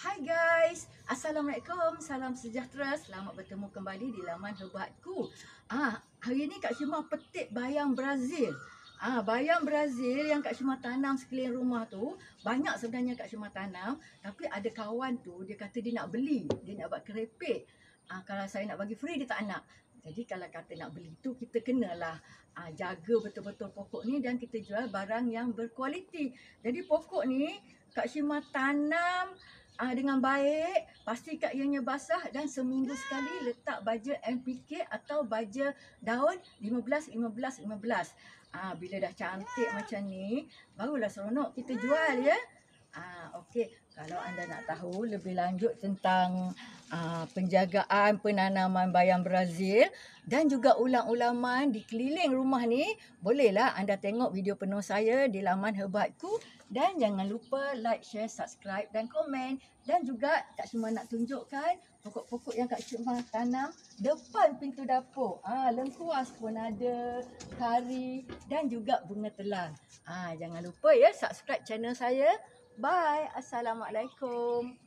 Hai guys, Assalamualaikum, salam sejahtera. Selamat bertemu kembali di laman Hebatku. Hari ni Kak Syima petik bayam Brazil. Bayam Brazil yang Kak Syima tanam sekeliling rumah tu, banyak sebenarnya Kak Syima tanam, tapi ada kawan tu dia kata dia nak beli, dia nak buat kerepek. Kalau saya nak bagi free dia tak nak. Jadi kalau kata nak beli tu kita kenalah jaga betul-betul pokok ni dan kita jual barang yang berkualiti. Jadi pokok ni Kak Syima tanam dengan baik, pastikan ianya basah dan seminggu sekali letak baja NPK atau baja daun 15-15-15. Bila dah cantik macam ni, barulah seronok kita jual ya. Okey, kalau anda nak tahu lebih lanjut tentang penjagaan penanaman bayam Brazil dan juga ulang-ulaman di keliling rumah ni, bolehlah anda tengok video penuh saya di laman Hebatku. Dan jangan lupa like, share, subscribe dan komen. Dan juga Kak Syima nak tunjukkan pokok-pokok yang Kak Syima tanam depan pintu dapur. Lengkuas pun ada, kari dan juga bunga telang. Jangan lupa ya subscribe channel saya. Bye. Assalamualaikum.